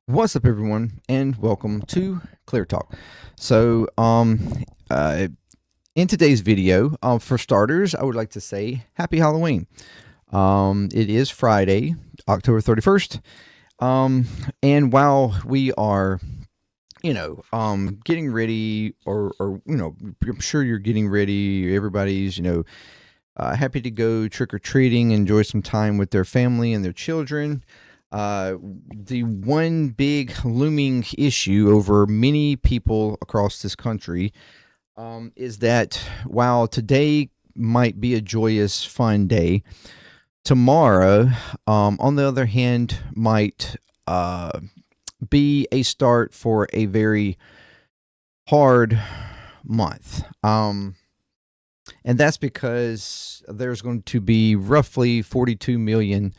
What's up, everyone, and welcome to ClearTalk. So, in today's video, for starters, I would like to say Happy Halloween. It is Friday, October 31st, and while we are, getting ready, or I'm sure you're getting ready. Everybody's, happy to go trick or treating, enjoy some time with their family and their children. The one big looming issue over many people across this country is that while today might be a joyous, fun day, tomorrow, on the other hand, might be a start for a very hard month. And that's because there's going to be roughly 42 million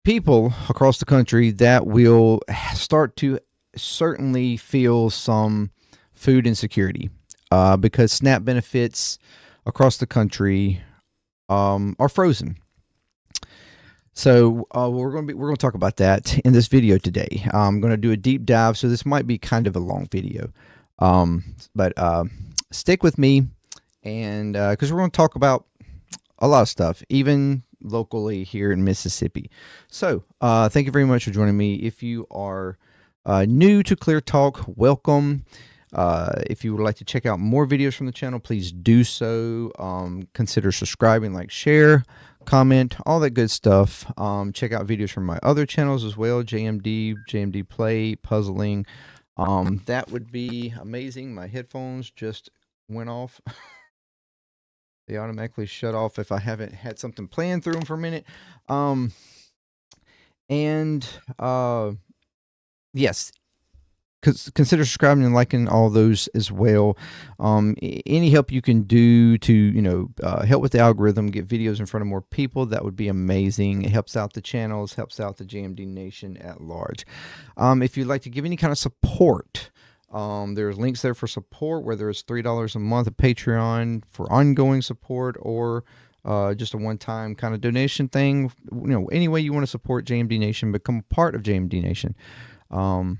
people across the country that will start to certainly feel some food insecurity because SNAP benefits across the country are frozen. So we're going to talk about that in this video today. I'm going to do a deep dive, so this might be kind of a long video, but stick with me, and because we're going to talk about a lot of stuff, even locally here in Mississippi. So thank you very much for joining me. If you are new to ClearTalk, welcome. If you would like to check out more videos from the channel, please do so. Consider subscribing, like, share, comment, all that good stuff. Check out videos from my other channels as well, JMDPLAY, puzzling. That would be amazing. My headphones just went off. They automatically shut off if I haven't had something playing through them for a minute. Yes, consider subscribing and liking all those as well. Any help you can do to help with the algorithm, get videos in front of more people, that would be amazing. It helps out the channels, helps out the JMD Nation at large. If you'd like to give any kind of support, there's links there for support, whether it's $3 a month of Patreon for ongoing support, or just a one-time kind of donation thing. Any way you want to support JMD Nation, become a part of JMD Nation. That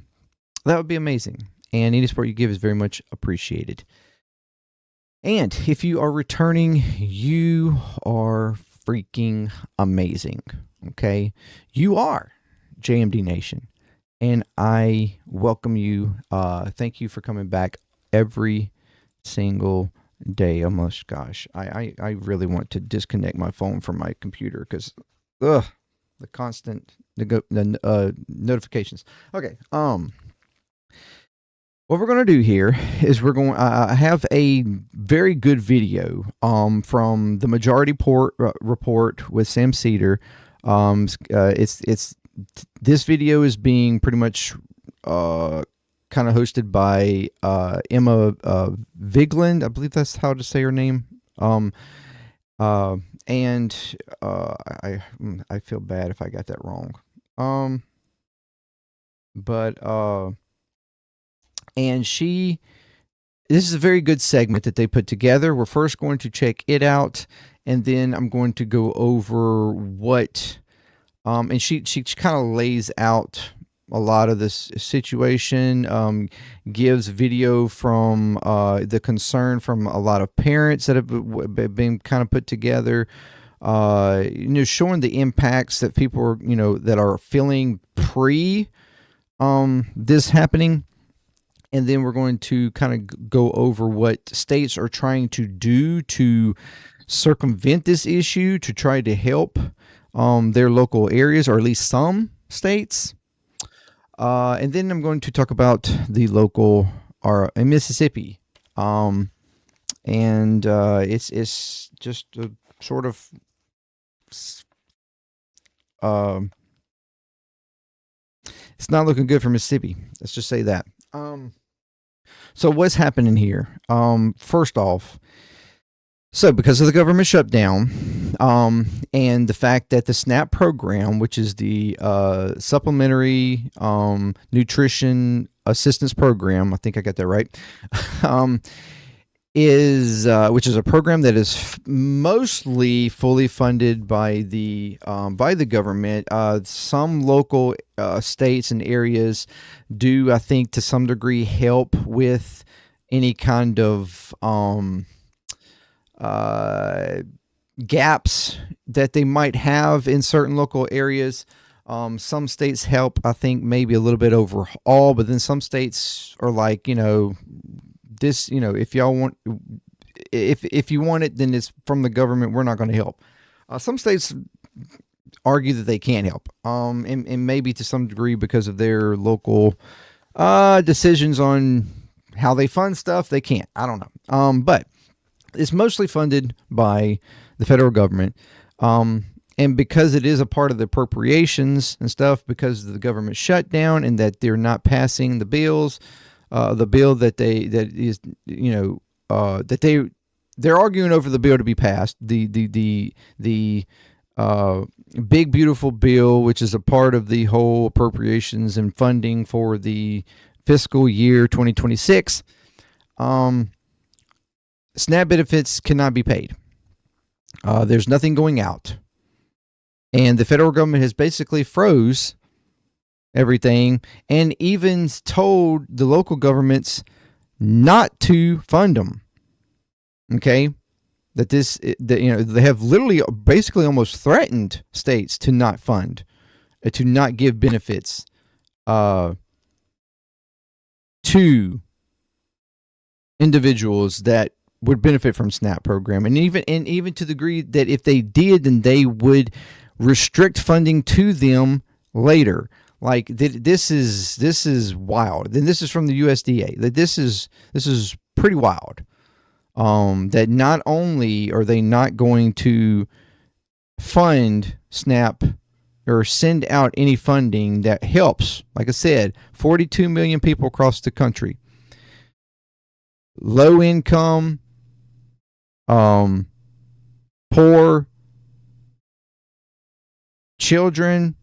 would be amazing. And any support you give is very much appreciated. And if you are returning, you are freaking amazing. Okay? You are JMD Nation. And I welcome you. Thank you for coming back every single day. Almost, gosh, I really want to disconnect my phone from my computer because, the constant notifications. Okay. What we're going to do here is we're going to have a very good video from the Majority Report with Sam Cedar. This video is being pretty much kind of hosted by Emma Vigeland. I believe that's how to say her name. I feel bad if I got that wrong. And this is a very good segment that they put together. We're first going to check it out, and then I'm going to go over what, and she kind of lays out a lot of this situation, gives video from the concern from a lot of parents that have been kind of put together, showing the impacts that people are, that are feeling pre this happening. And then we're going to kind of go over what states are trying to do to circumvent this issue, to try to help their local areas, or at least some states. And then I'm going to talk about the local, in Mississippi. It's just a sort of it's not looking good for Mississippi. Let's just say that. So what's happening here? First off, so because of the government shutdown, and the fact that the SNAP program, which is the Supplementary Nutrition Assistance Program, I think I got that right, is which is a program that is mostly fully funded by the government. Some local states and areas do, I think, to some degree, help with any kind of gaps that they might have in certain local areas. Some states help, I think, maybe a little bit overall, but then some states are like, this, if y'all want, if you want it, then it's from the government. We're not going to help. Some states argue that they can't help, and maybe to some degree because of their local decisions on how they fund stuff, they can't. I don't know. But it's mostly funded by the federal government. And because it is a part of the appropriations and stuff, because of the government shutdown and that they're not passing the bills, the bill that they're arguing over the bill to be passed, the big beautiful bill, which is a part of the whole appropriations and funding for the fiscal year 2026. SNAP benefits cannot be paid. There's nothing going out. And the federal government has basically froze everything and even told the local governments not to fund them. Okay? They have literally basically almost threatened states to not fund, to not give benefits to individuals that would benefit from SNAP program. And even to the degree that if they did, then they would restrict funding to them later. Like this is wild. And this is from the USDA. That this is pretty wild. That not only are they not going to fund SNAP or send out any funding that helps, like I said, 42 million people across the country, low income, poor, children,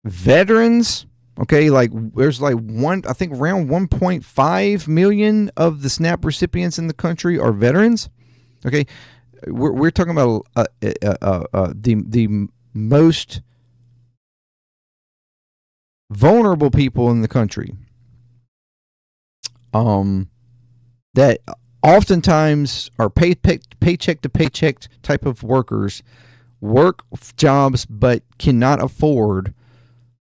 veterans. Okay, like there's like I think around 1.5 million of the SNAP recipients in the country are veterans. Okay, we're talking about the most vulnerable people in the country. That oftentimes are paycheck to paycheck type of workers, work jobs but cannot afford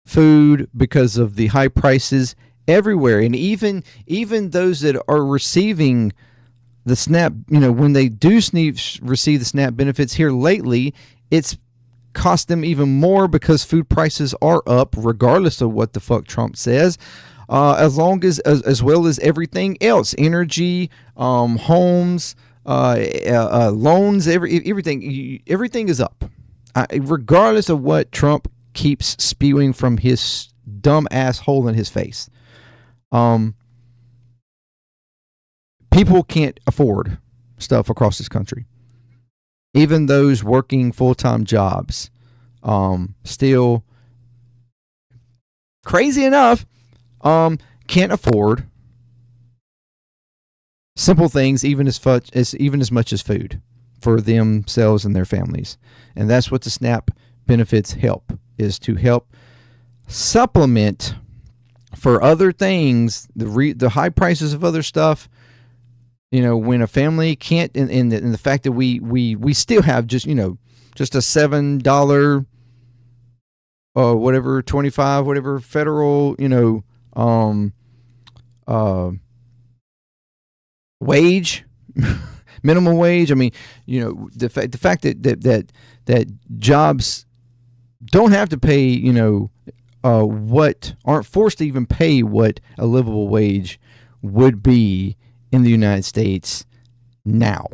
food because of the high prices everywhere. And even those that are receiving the SNAP, when they do receive the SNAP benefits here lately, it's cost them even more because food prices are up regardless of what the fuck Trump says. As well as everything else, energy, homes, loans, everything is up, regardless of what Trump keeps spewing from his dumb ass hole in his face. People can't afford stuff across this country. Even those working full-time jobs, still crazy enough, can't afford simple things, even as much as food for themselves and their families. And that's what the SNAP benefits help, is to help supplement for other things, the high prices of other stuff. When a family can't, and the fact that we still have just a $7 whatever, 25 whatever federal wage, minimum wage. I mean, the fact that jobs don't have to pay, what, aren't forced to even pay what a livable wage would be in the United States now,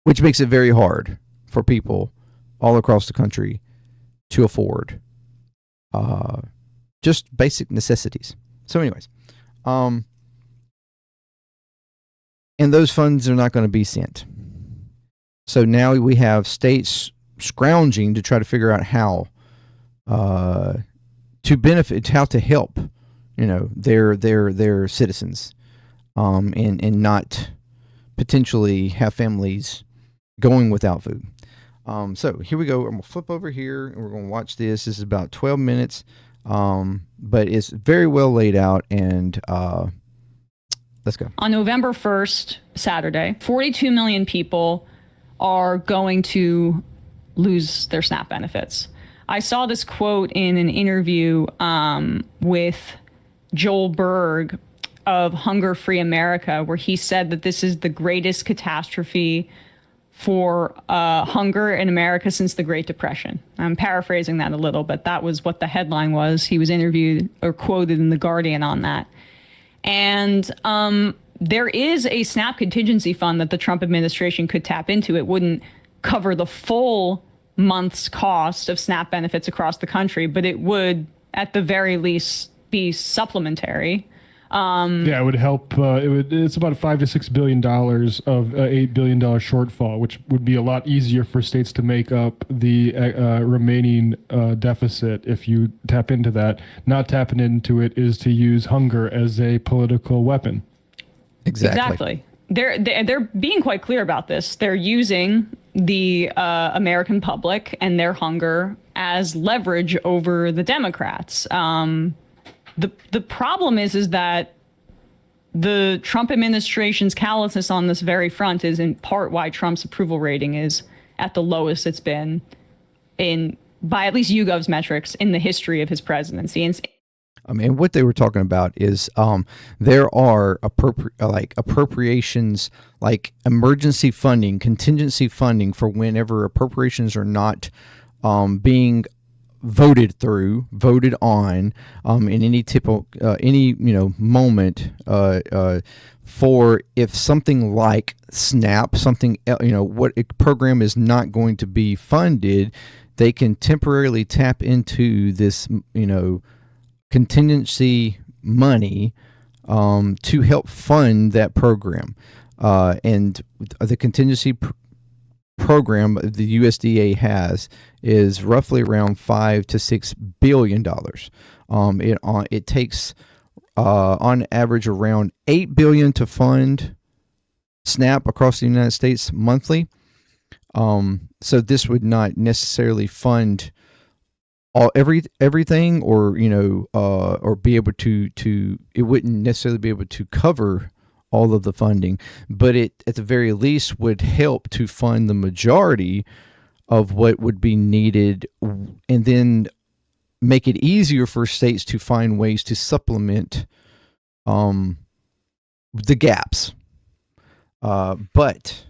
which makes it very hard for people all across the country to afford just basic necessities. So anyways, and those funds are not going to be sent. So now we have states scrounging to try to figure out how to benefit, how to help, their citizens, and not potentially have families going without food. So here we go. I'm gonna flip over here and we're gonna watch this. This is about 12 minutes, but it's very well laid out. And let's go. On November 1st, Saturday, 42 million people are going to lose their SNAP benefits. I saw this quote in an interview with Joel Berg of Hunger Free America, where he said that this is the greatest catastrophe for hunger in America since the Great Depression. I'm paraphrasing that a little, but that was what the headline was. He was interviewed or quoted in The Guardian on that. And there is a SNAP contingency fund that the Trump administration could tap into. It wouldn't cover the full month's cost of SNAP benefits across the country, but it would, at the very least, be supplementary. It would help. It's about $5 to $6 billion of $8 billion shortfall, which would be a lot easier for states to make up the remaining deficit if you tap into that. Not tapping into it is to use hunger as a political weapon. Exactly. They're being quite clear about this. They're using the American public and their hunger as leverage over the Democrats. The problem is that the Trump administration's callousness on this very front is in part why Trump's approval rating is at the lowest it's been by at least YouGov's metrics in the history of his presidency. I mean, what they were talking about is there are appropriations, like emergency funding, contingency funding for whenever appropriations are not being voted on in any typical moment for if something like SNAP, what a program is not going to be funded, they can temporarily tap into this contingency money to help fund that program, and the contingency program the USDA has is roughly around $5 to $6 billion. It takes on average around $8 billion to fund SNAP across the United States monthly. So this would not necessarily fund everything, or be able to it wouldn't necessarily be able to cover all of the funding, but it at the very least would help to fund the majority of what would be needed, and then make it easier for states to find ways to supplement the gaps. But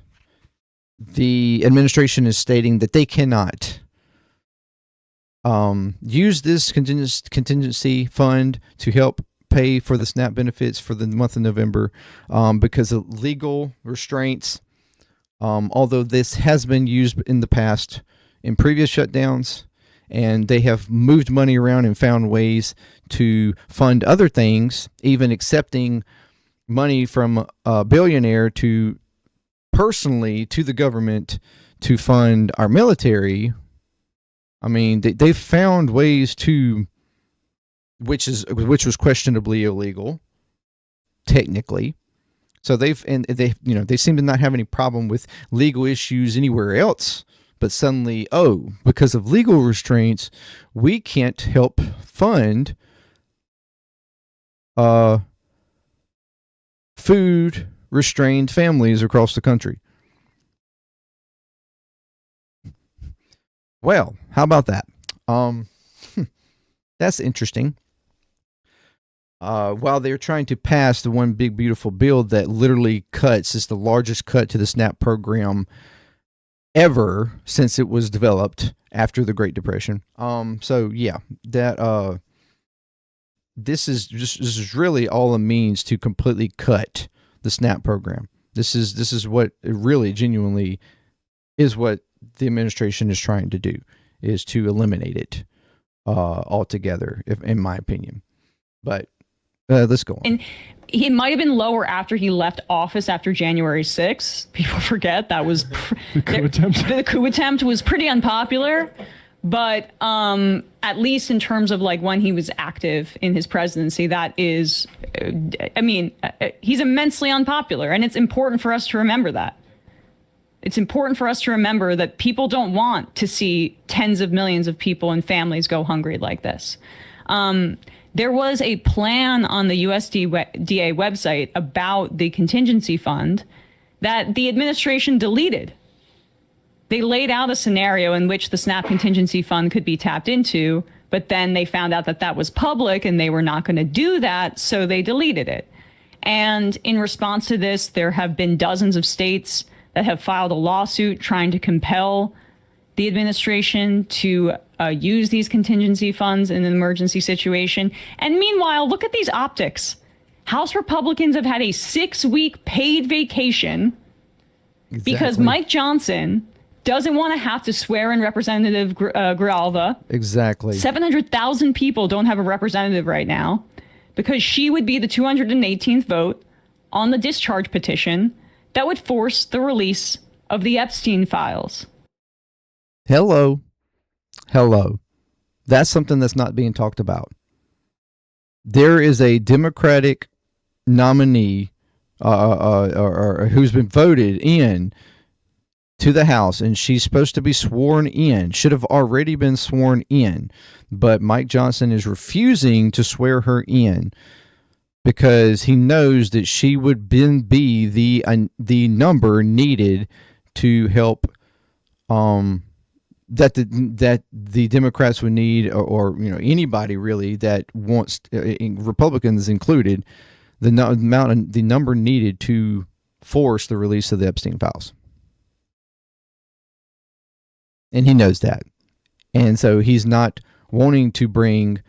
the administration is stating that they cannot use this contingency fund to help pay for the SNAP benefits for the month of November because of legal restraints. Although this has been used in the past in previous shutdowns, and they have moved money around and found ways to fund other things, even accepting money from a billionaire to personally to the government to fund our military. I mean, they've found ways to, which was questionably illegal, technically. So they seem to not have any problem with legal issues anywhere else, but suddenly, because of legal restraints, we can't help fund food restrained families across the country. Well, how about that? That's interesting. While they're trying to pass the one big beautiful bill that literally is the largest cut to the SNAP program ever since it was developed after the Great Depression. This is really all it means to completely cut the SNAP program. This is what it really genuinely is what the administration is trying to do, is to eliminate it altogether, in my opinion. But let's go on. And he might have been lower after he left office after January 6th. People forget that was the coup attempt. The coup attempt was pretty unpopular, but at least in terms of like when he was active in his presidency, that is, he's immensely unpopular. And it's important for us to remember that. It's important for us to remember that people don't want to see tens of millions of people and families go hungry like this. There was a plan on the USDA website about the contingency fund that the administration deleted. They laid out a scenario in which the SNAP contingency fund could be tapped into, but then they found out that that was public and they were not going to do that, so they deleted it. And in response to this, there have been dozens of states that have filed a lawsuit trying to compel the administration to use these contingency funds in an emergency situation. And meanwhile, look at these optics. House Republicans have had a 6-week paid vacation because Mike Johnson doesn't want to have to swear in Representative Grijalva. Exactly. 700,000 people don't have a representative right now because she would be the 218th vote on the discharge petition that would force the release of the Epstein files. Hello. That's something that's not being talked about. There is a Democratic nominee or who's been voted in to the House, and she's supposed to be sworn in, should have already been sworn in, but Mike Johnson is refusing to swear her in because he knows that she would be the number needed to help that the Democrats would need, or anybody really that wants, Republicans included, the number needed to force the release of the Epstein files. And he knows that. And so he's not wanting to bring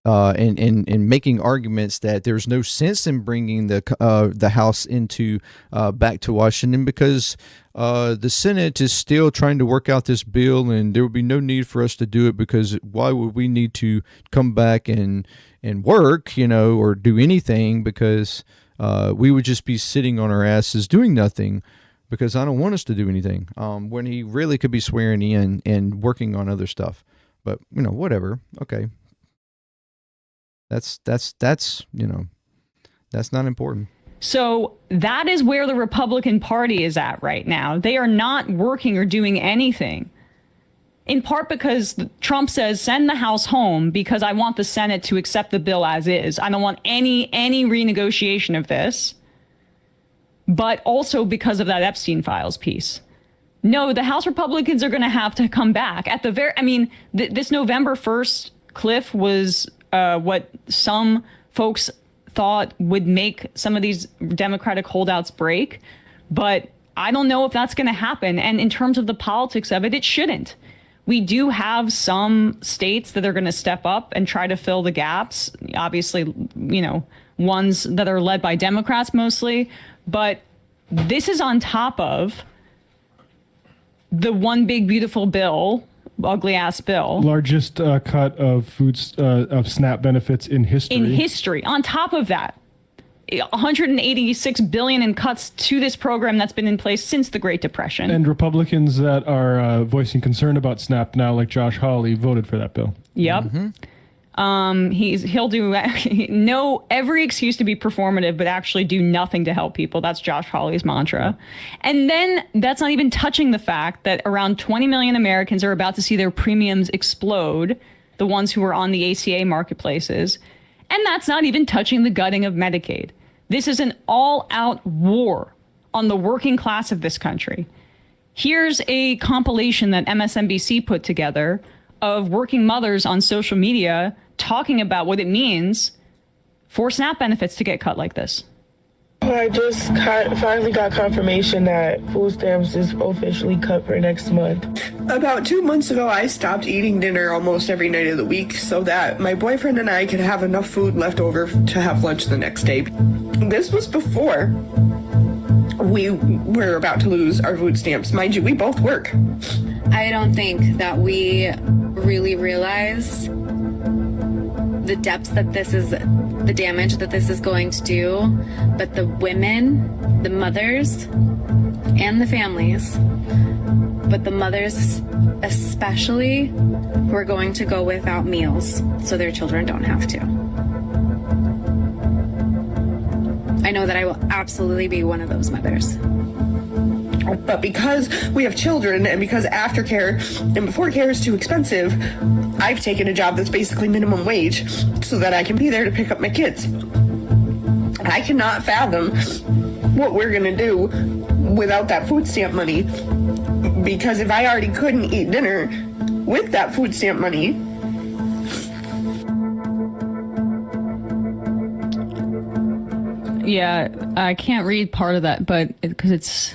and making arguments that there's no sense in bringing the House into back to Washington because the Senate is still trying to work out this bill, and there would be no need for us to do it because why would we need to come back and work, or do anything, because we would just be sitting on our asses doing nothing, because I don't want us to do anything, when he really could be swearing in and working on other stuff. But whatever. Okay. That's not important. So that is where the Republican Party is at right now. They are not working or doing anything, in part because Trump says, send the House home because I want the Senate to accept the bill as is. I don't want any renegotiation of this, but also because of that Epstein files piece. No, the House Republicans are going to have to come back at the this November 1st cliff was what some folks thought would make some of these Democratic holdouts break. But I don't know if that's going to happen. And in terms of the politics of it, it shouldn't. We do have some states that are going to step up and try to fill the gaps. Obviously, ones that are led by Democrats mostly. But this is on top of the one big beautiful bill, ugly ass bill. Largest cut of of SNAP benefits in history. On top of that, 186 billion in cuts to this program that's been in place since the Great Depression. And Republicans that are voicing concern about SNAP now, like Josh Hawley, voted for that bill. Yep. Mm-hmm. He'll do every excuse to be performative, but actually do nothing to help people. That's Josh Hawley's mantra. And then that's not even touching the fact that around 20 million Americans are about to see their premiums explode, the ones who are on the ACA marketplaces. And that's not even touching the gutting of Medicaid. This is an all-out war on the working class of this country. Here's a compilation that MSNBC put together of working mothers on social media talking about what it means for SNAP benefits to get cut like this. I just finally got confirmation that food stamps is officially cut for next month. About 2 months ago, I stopped eating dinner almost every night of the week so that my boyfriend and I could have enough food left over to have lunch the next day. This was before we were about to lose our food stamps. Mind you, we both work. I don't think that we really realize the depths that this is, the damage that this is going to do, but the women, the mothers, and the families but the mothers especially who are going to go without meals so their children don't have to. I know that I will absolutely be one of those mothers. But because we have children and because aftercare and before care is too expensive, I've taken a job that's basically minimum wage so that I can be there to pick up my kids. I cannot fathom what we're going to do without that food stamp money, because if I already couldn't eat dinner with that food stamp money, Yeah, I can't read part of that, but because it's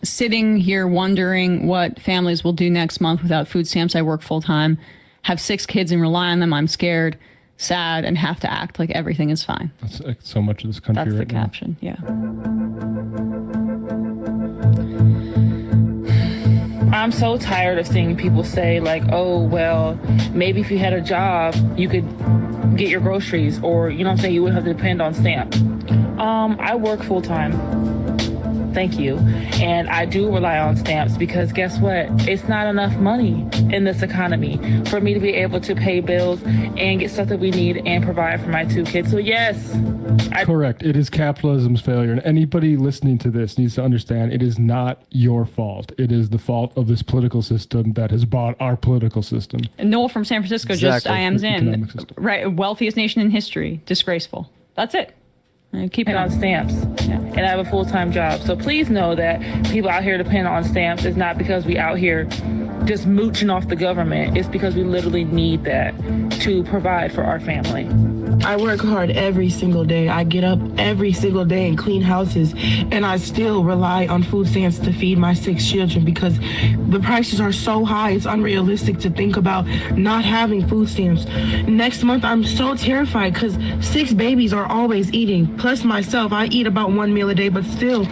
sitting here wondering what families will do next month without food stamps. I work full time, have 6 kids and rely on them. I'm scared, sad, and have to act like everything is fine. That's like so much of this country That's right the now. caption, yeah. I'm so tired of seeing people say like, oh, well, maybe if you had a job, you could get your groceries, or, you know what I'm saying, you wouldn't have to depend on SNAP. I work full time. Thank you. And I do rely on stamps because guess what? It's not enough money in this economy for me to be able to pay bills and get stuff that we need and provide for my 2 kids. So yes. Correct. It is capitalism's failure. And anybody listening to this needs to understand it is not your fault. It is the fault of this political system that has bought our political system. Noel from San Francisco just Exactly. IMs in. Economic system. Right, wealthiest nation in history. Disgraceful. That's it. Keep it On stamps, and I have a full-time job. So please know that people out here depend on stamps. It's not because we out here just mooching off the government. It's because we literally need that to provide for our family. I work hard every single day. I get up every single day and clean houses, and I still rely on food stamps to feed my 6 children because the prices are so high. It's unrealistic to think about not having food stamps. Next month, I'm so terrified because 6 babies are always eating. Plus myself, I eat about 1 meal a day, but still.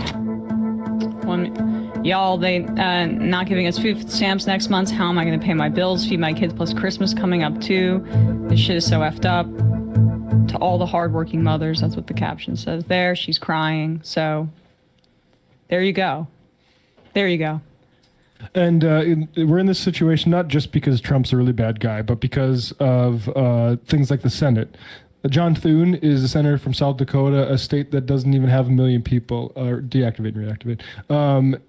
Y'all, they not giving us food stamps next month. How am I going to pay my bills, feed my kids, plus Christmas coming up too? This shit is so effed up. To all the hardworking mothers, that's what the caption says there. She's crying. So there you go. There you go. And we're in this situation not just because Trump's a really bad guy, but because of things like the Senate. John Thune is a senator from South Dakota, a state that doesn't even have 1 million people, or deactivate and reactivate,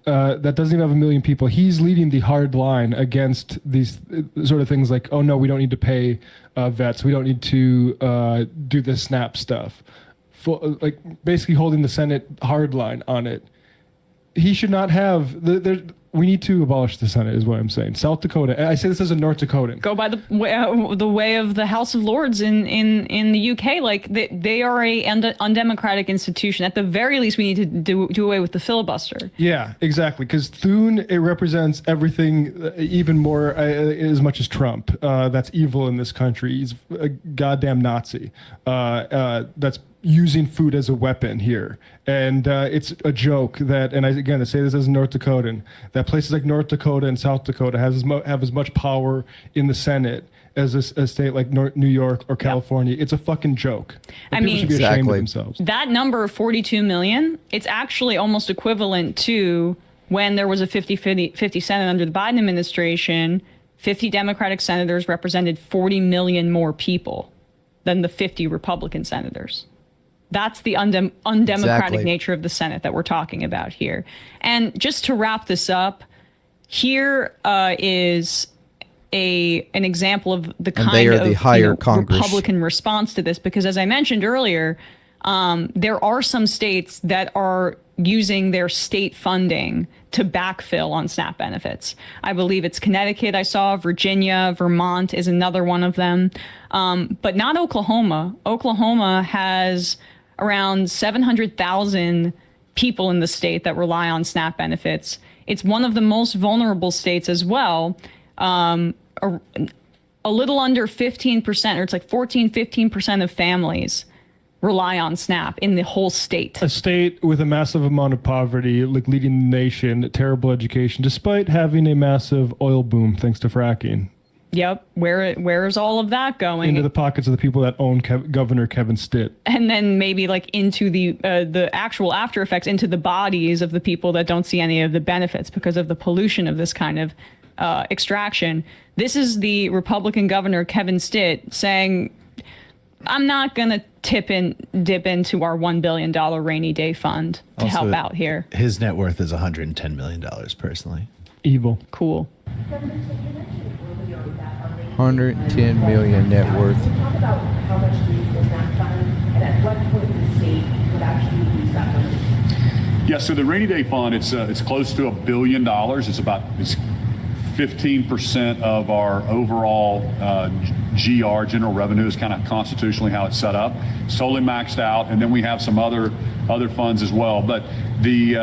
that doesn't even have 1 million people. He's leading the hard line against these sort of things like, oh no, we don't need to pay vets. We don't need to do the SNAP stuff. Like basically holding the Senate hard line on it. He should not have, we need to abolish the Senate is what I'm saying. South Dakota, I say this as a North Dakotan. Go by the way of the House of Lords in the UK. Like they are a undemocratic institution. At the very least, we need to do away with the filibuster. Yeah, exactly. Because Thune, it represents everything even more as much as Trump. That's evil in this country. He's a goddamn Nazi. That's using food as a weapon here. And it's a joke that, and I say this as a North Dakotan, that places like North Dakota and South Dakota have as much power in the Senate as a state like New York or California. It's a fucking joke. I People mean, should be ashamed Exactly. of themselves. That number of 42 million, it's actually almost equivalent to when there was a 50-50 Senate under the Biden administration. 50 Democratic senators represented 40 million more people than the 50 Republican senators. That's the undemocratic Exactly. nature of the Senate that we're talking about here. And just to wrap this up, here is an example of the kind they are of the higher Congress. Republican response to this, because as I mentioned earlier, there are some states that are using their state funding to backfill on SNAP benefits. I believe it's Connecticut, I saw, Virginia, Vermont is another one of them, but not Oklahoma. Oklahoma has around 700,000 people in the state that rely on SNAP benefits. It's one of the most vulnerable states as well. A little under 15%, or it's like 15% of families rely on SNAP in the whole state. A state with a massive amount of poverty, like leading the nation, terrible education, despite having a massive oil boom thanks to fracking. Yep. Where's all of that going? Into the pockets of the people that own Governor Kevin Stitt. And then maybe like into the actual after effects, into the bodies of the people that don't see any of the benefits because of the pollution of this kind of extraction. This is the Republican governor, Kevin Stitt, saying, I'm not going to dip into our $1 billion rainy day fund to Also, help out here. His net worth is $110 million personally. Evil. Cool. 110 million net worth. Talk about how much do you spend that fund, and at what point the state would actually use that money? Yeah, so the rainy day fund, it's close to $1 billion. It's 15% of our overall GR, general revenue, is kind of constitutionally how it's set up. It's totally maxed out, and then we have some other funds as well. But the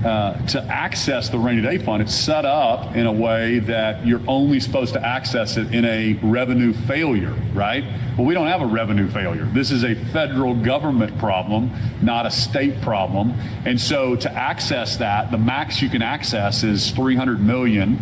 to access the rainy day fund, it's set up in a way that you're only supposed to access it in a revenue failure, right? Well, we don't have a revenue failure. This is a federal government problem, not a state problem. And so to access that, the max you can access is 300 million.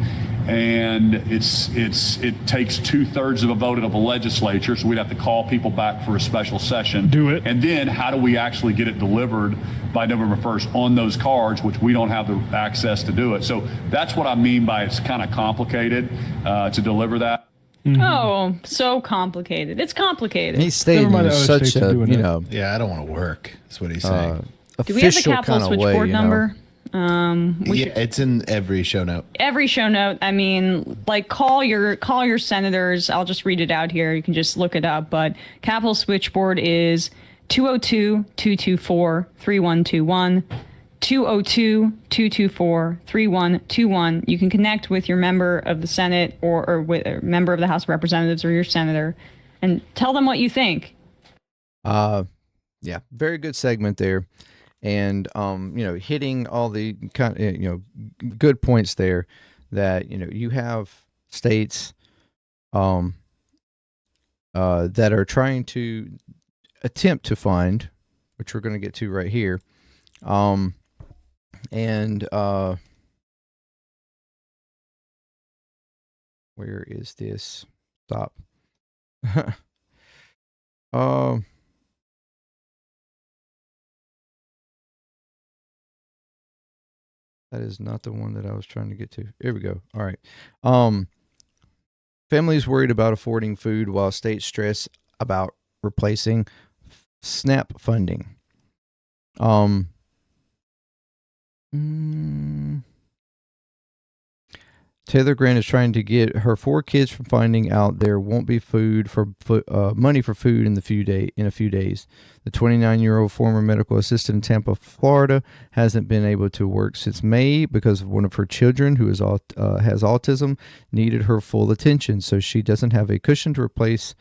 And it takes 2/3 of a vote of a legislature, so we'd have to call people back for a special session. Do it. And then how do we actually get it delivered by November 1st on those cards, which we don't have the access to do it. So that's what I mean by it's kind of complicated to deliver that. Oh, so complicated. It's complicated. He's stating mind in the other such states are a, doing you it. know, Yeah, I don't want to work. That's what he's saying. Do we have the official capital kind of way, switchboard you know. number? It's in every show note. Every show note. I mean, like call your senators. I'll just read it out here. You can just look it up. But capital switchboard is 202-224-3121. 202-224-3121. You can connect with your member of the Senate or with a member of the House of Representatives or your senator and tell them what you think. Yeah, very good segment there. And, hitting all the kind of, good points there that, you have states that are trying to attempt to find, which we're going to get to right here. Where is this? Stop. That is not the one that I was trying to get to. Here we go. All right. Families worried about affording food while states stress about replacing SNAP funding. Taylor Grant is trying to get her 4 kids from finding out there won't be money for food in a few days. The 29-year-old former medical assistant in Tampa, Florida, hasn't been able to work since May because one of her children, who has autism, needed her full attention. So she doesn't have a cushion to replace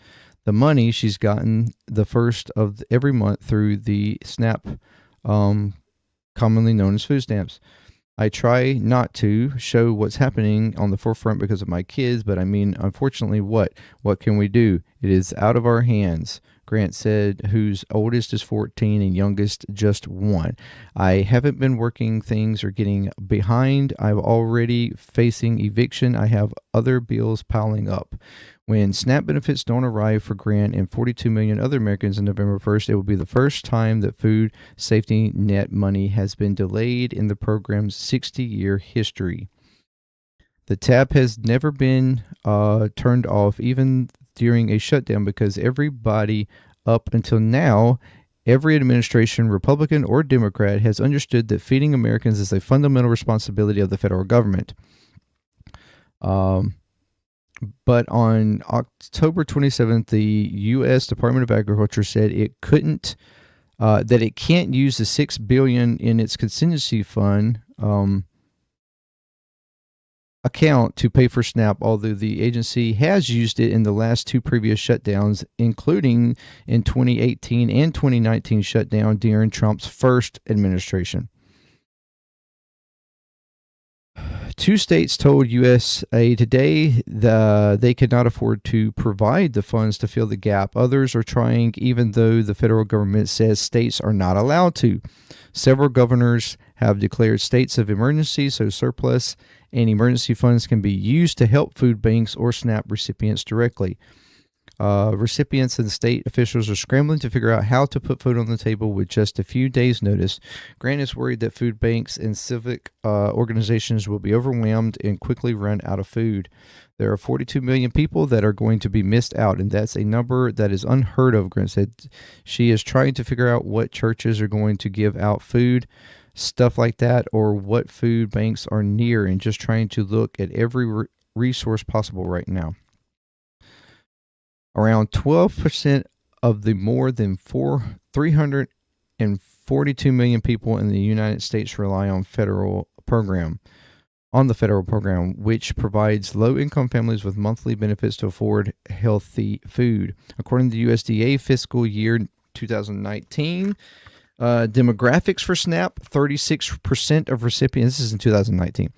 the money she's gotten the first of every month through the SNAP, commonly known as food stamps. I try not to show what's happening on the forefront because of my kids, but I mean, unfortunately, what can we do? It is out of our hands, Grant said, whose oldest is 14 and youngest just 1. I haven't been working, things are getting behind. I'm already facing eviction. I have other bills piling up. When SNAP benefits don't arrive for Grant and 42 million other Americans on November 1st, it will be the first time that food safety net money has been delayed in the program's 60-year history. The tap has never been turned off, even during a shutdown, because everybody up until now, every administration, Republican or Democrat, has understood that feeding Americans is a fundamental responsibility of the federal government. But on October 27th, the U.S. Department of Agriculture said it can't use the $6 billion in its contingency fund account to pay for SNAP, although the agency has used it in the last 2 previous shutdowns, including in 2018 and 2019 shutdown during Trump's first administration. 2 states told USA Today they could not afford to provide the funds to fill the gap. Others are trying, even though the federal government says states are not allowed to. Several governors have declared states of emergency, so surplus and emergency funds can be used to help food banks or SNAP recipients directly. Recipients and state officials are scrambling to figure out how to put food on the table with just a few days' notice. Grant is worried that food banks and civic organizations will be overwhelmed and quickly run out of food. There are 42 million people that are going to be missed out, and that's a number that is unheard of, Grant said. She is trying to figure out what churches are going to give out food, stuff like that, or what food banks are near, and just trying to look at every resource possible right now. Around 12% of the more than 342 million people in the United States rely on the federal program, which provides low-income families with monthly benefits to afford healthy food. According to the USDA fiscal year 2019 demographics for SNAP, 36% of recipients, this is in 2019,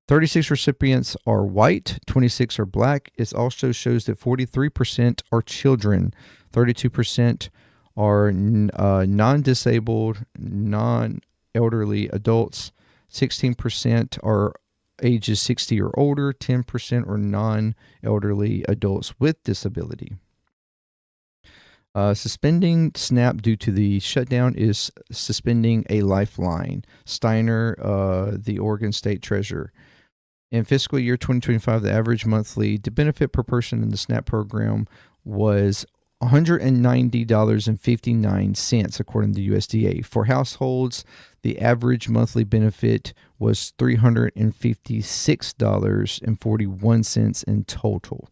36 recipients are white, 26 are black. It also shows that 43% are children, 32% are non-disabled, non-elderly adults, 16% are ages 60 or older, 10% are non-elderly adults with disability. Suspending SNAP due to the shutdown is suspending a lifeline. Steiner, the Oregon State Treasurer. In fiscal year 2025, the average monthly benefit per person in the SNAP program was $190.59, according to the USDA. For households, the average monthly benefit was $356.41 in total.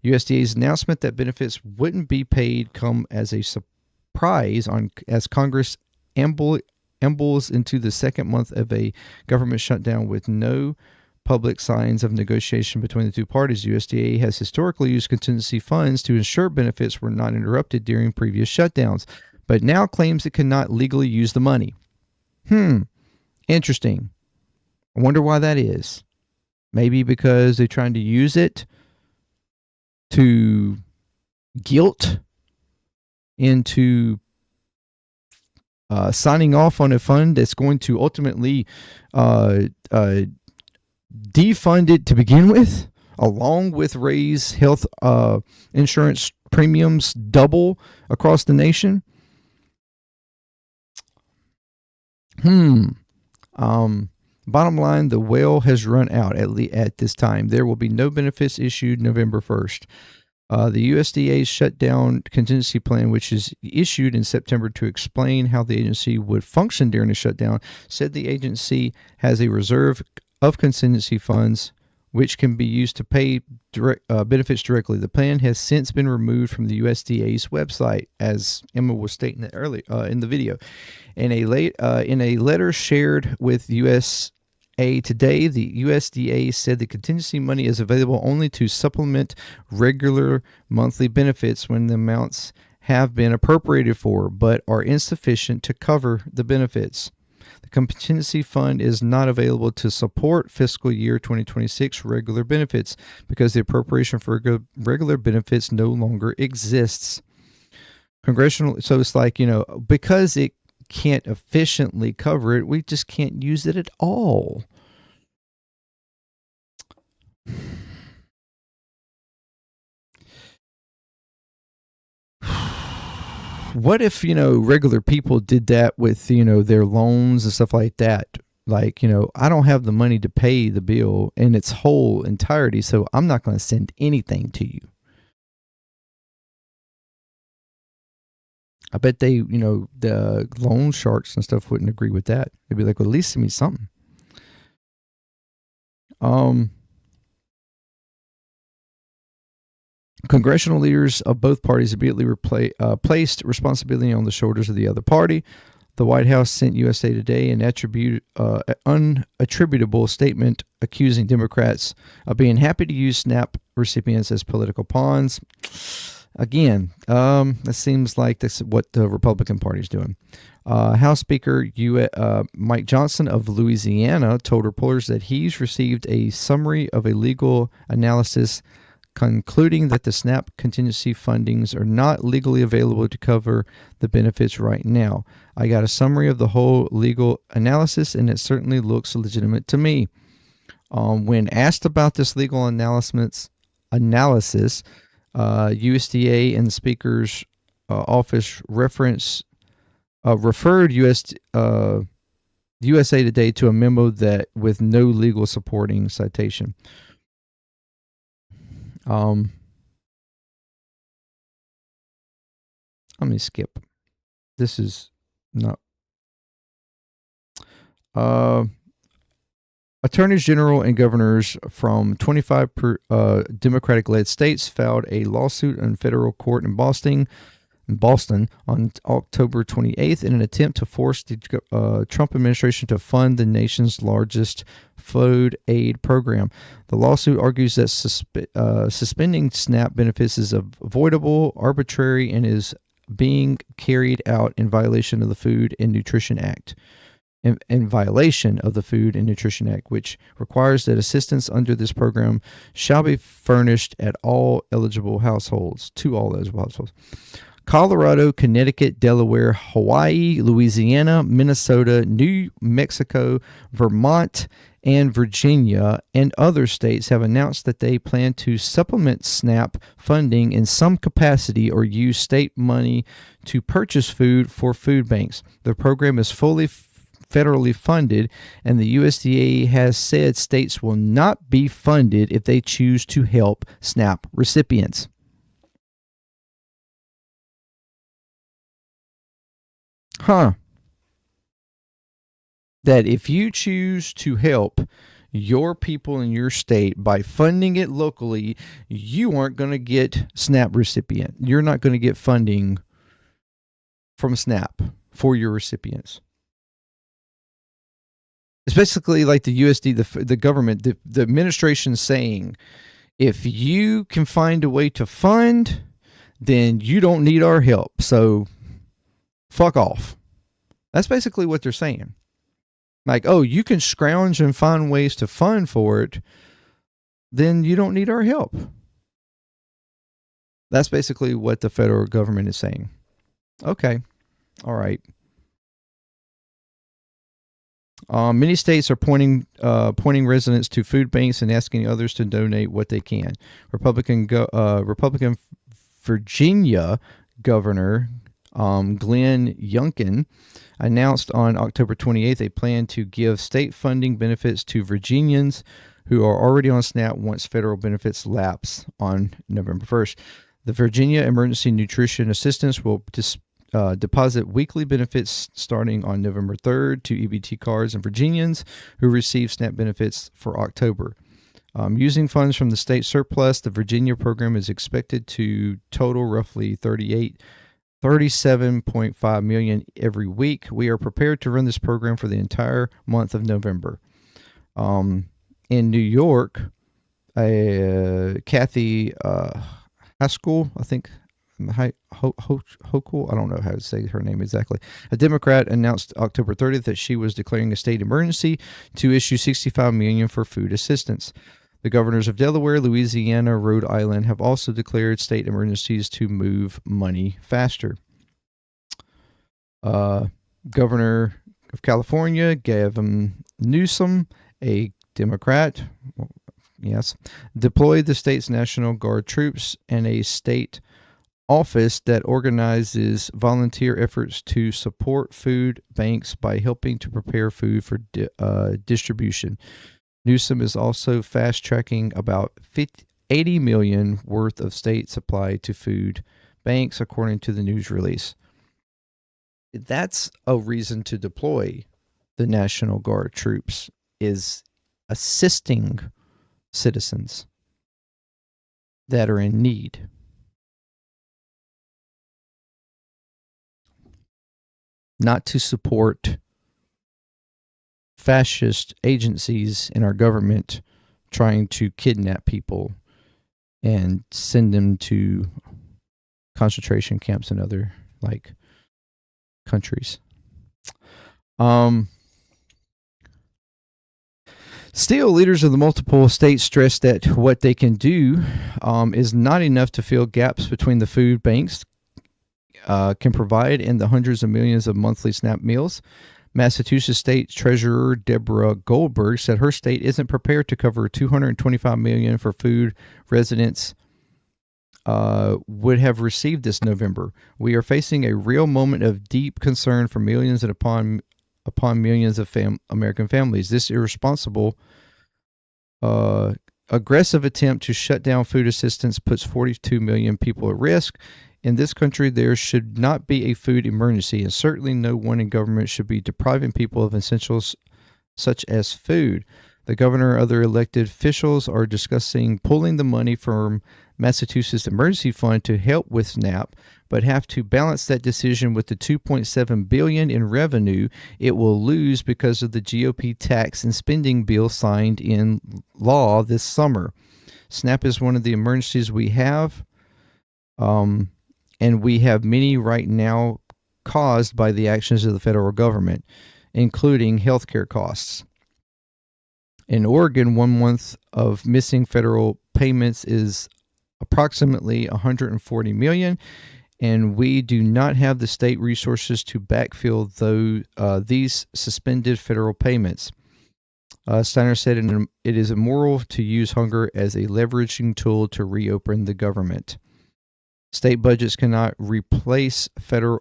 USDA's announcement that benefits wouldn't be paid come as a surprise as Congress ambles into the second month of a government shutdown with no public signs of negotiation between the two parties. USDA has historically used contingency funds to ensure benefits were not interrupted during previous shutdowns, but now claims it cannot legally use the money. Interesting. I wonder why that is. Maybe because they're trying to use it to guilt into signing off on a fund that's going to ultimately defund it to begin with, along with raise health insurance premiums double across the nation. Bottom line, the well has run out at this time. There will be no benefits issued November 1st. The USDA's shutdown contingency plan, which is issued in September to explain how the agency would function during the shutdown, said the agency has a reserve of contingency funds which can be used to pay benefits directly. The plan has since been removed from the USDA's website, as Emma was stating that earlier in the video. In a letter shared with USA Today, the USDA said the contingency money is available only to supplement regular monthly benefits when the amounts have been appropriated for, but are insufficient to cover the benefits. The contingency fund is not available to support fiscal year 2026 regular benefits because the appropriation for regular benefits no longer exists. So it's like, because it can't efficiently cover it, we just can't use it at all. What if, regular people did that with, their loans and stuff like that? Like, I don't have the money to pay the bill in its whole entirety, so I'm not going to send anything to you. I bet they, the loan sharks and stuff wouldn't agree with that. They'd be like, well, at least send me something. Congressional leaders of both parties immediately placed responsibility on the shoulders of the other party. The White House sent USA Today an unattributable statement accusing Democrats of being happy to use SNAP recipients as political pawns. Again, it seems like that's what the Republican Party is doing. House Speaker Mike Johnson of Louisiana told reporters that he's received a summary of a legal analysis concluding that the SNAP contingency fundings are not legally available to cover the benefits right now. I got a summary of the whole legal analysis, and it certainly looks legitimate to me. When asked about this legal analysis, USDA and the Speaker's office referred USA Today to a memo that with no legal supporting citation. Let me skip. This is not. Attorneys general and governors from 25 Democratic-led states filed a lawsuit in federal court in Boston on October 28th in an attempt to force the Trump administration to fund the nation's largest food aid program. The lawsuit argues that suspending SNAP benefits is avoidable, arbitrary, and is being carried out in violation of the Food and Nutrition Act. In violation of the Food and Nutrition Act, which requires that assistance under this program shall be furnished to all eligible households. Colorado, Connecticut, Delaware, Hawaii, Louisiana, Minnesota, New Mexico, Vermont, and Virginia, and other states have announced that they plan to supplement SNAP funding in some capacity or use state money to purchase food for food banks. The program is fully federally funded, and the USDA has said states will not be funded if they choose to help SNAP recipients. That if you choose to help your people in your state by funding it locally, you aren't going to get SNAP recipient. You're not going to get funding from SNAP for your recipients. It's basically like the USD, the government, the administration saying, if you can find a way to fund, then you don't need our help. So fuck off. That's basically what they're saying. Like, oh, you can scrounge and find ways to fund for it, then you don't need our help. That's basically what the federal government is saying. Okay. All right. Many states are pointing residents to food banks and asking others to donate what they can. Republican Virginia Governor Glenn Youngkin announced on October 28th a plan to give state funding benefits to Virginians who are already on SNAP once federal benefits lapse on November 1st. The Virginia Emergency Nutrition Assistance will deposit weekly benefits starting on November 3rd to EBT cards and Virginians who receive SNAP benefits for October. Using funds from the state surplus, the Virginia program is expected to total roughly $37.5 million every week. We are prepared to run this program for the entire month of November. In New York, Kathy Haskell, I think, Hochul, I don't know how to say her name exactly. A Democrat announced October 30th that she was declaring a state emergency to issue $65 million for food assistance. The governors of Delaware, Louisiana, Rhode Island have also declared state emergencies to move money faster. Governor of California, Gavin Newsom, a Democrat, deployed the state's National Guard troops and a state office that organizes volunteer efforts to support food banks by helping to prepare food for distribution. Newsom is also fast-tracking about $80 million worth of state supply to food banks, according to the news release. That's a reason to deploy the National Guard troops, is assisting citizens that are in need. Not to support fascist agencies in our government trying to kidnap people and send them to concentration camps and other countries. Still, leaders of the multiple states stress that what they can do is not enough to fill gaps between the food banks can provide and the hundreds of millions of monthly SNAP meals. Massachusetts State Treasurer Deborah Goldberg said her state isn't prepared to cover $225 million for food residents would have received this November. We are facing a real moment of deep concern for millions and upon millions of American families. This irresponsible, aggressive attempt to shut down food assistance puts 42 million people at risk. In this country, there should not be a food emergency, and certainly no one in government should be depriving people of essentials such as food. The governor and other elected officials are discussing pulling the money from Massachusetts Emergency Fund to help with SNAP, but have to balance that decision with the $2.7 billion in revenue it will lose because of the GOP tax and spending bill signed in law this summer. SNAP is one of the emergencies we have, and we have many right now caused by the actions of the federal government, including healthcare costs. In Oregon, 1 month of missing federal payments is approximately $140 million, and we do not have the state resources to backfill these suspended federal payments. Steiner said it is immoral to use hunger as a leveraging tool to reopen the government. State budgets cannot replace vital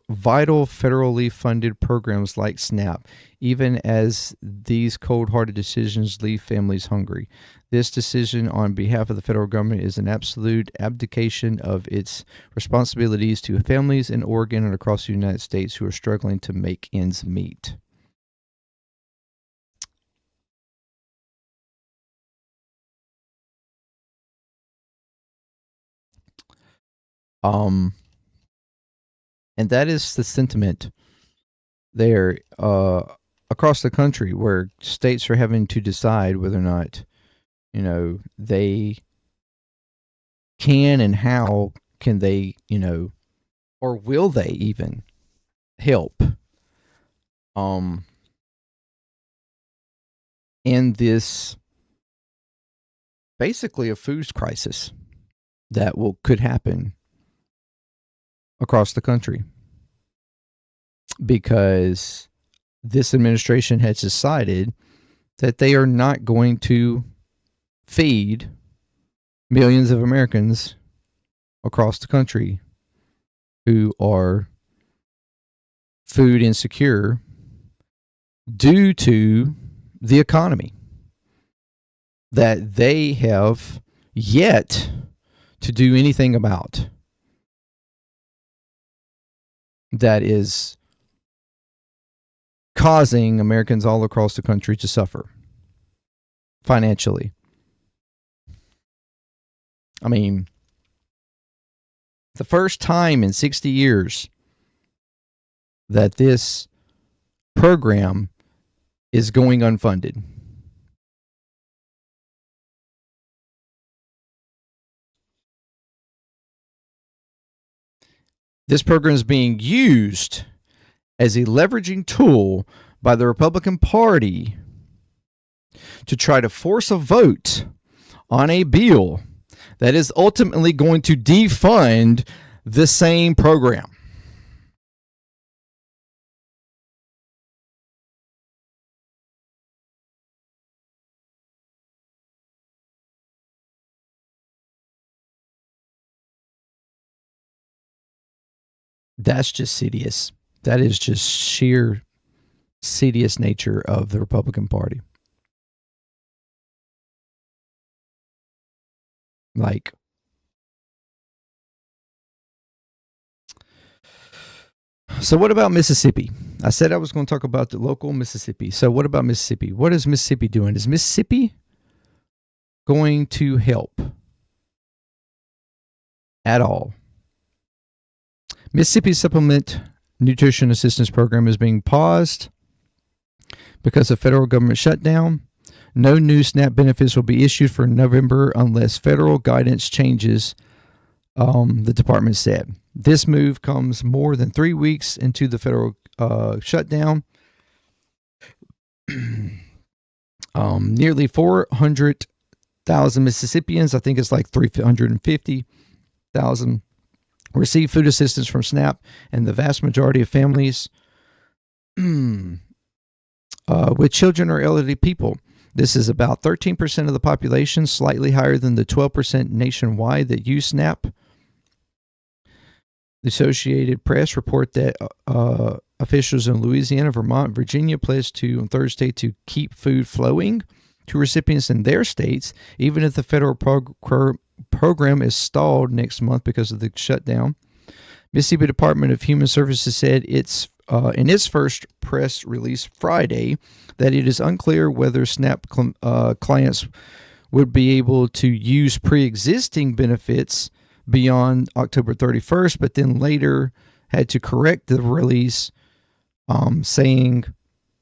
federally funded programs like SNAP, even as these cold-hearted decisions leave families hungry. This decision on behalf of the federal government is an absolute abdication of its responsibilities to families in Oregon and across the United States who are struggling to make ends meet. And that is the sentiment there across the country, where states are having to decide whether or not, they can and how can they, or will they even help in this basically a food crisis that could happen across the country, because this administration has decided that they are not going to feed millions of Americans across the country who are food insecure due to the economy that they have yet to do anything about. That is causing Americans all across the country to suffer financially. I mean, the first time in 60 years that this program is going unfunded. This program is being used as a leveraging tool by the Republican Party to try to force a vote on a bill that is ultimately going to defund the same program. That's just insidious. That is just sheer insidious nature of the Republican Party. Like, so what about Mississippi? I said I was going to talk about the local Mississippi. So what about Mississippi? What is Mississippi doing? Is Mississippi going to help at all? Mississippi Supplement Nutrition Assistance Program is being paused because of federal government shutdown. No new SNAP benefits will be issued for November unless federal guidance changes, the department said. This move comes more than 3 weeks into the federal shutdown. Nearly 400,000 Mississippians, I think it's like 350,000, receive food assistance from SNAP, and the vast majority of families with children or elderly people. This is about 13% of the population, slightly higher than the 12% nationwide that use SNAP. The Associated Press report that officials in Louisiana, Vermont, Virginia pledged on Thursday to keep food flowing to recipients in their states, even if the federal program is stalled next month because of the shutdown. Mississippi Department of Human Services said in its first press release Friday that it is unclear whether SNAP clients would be able to use pre-existing benefits beyond October 31st, but then later had to correct the release, saying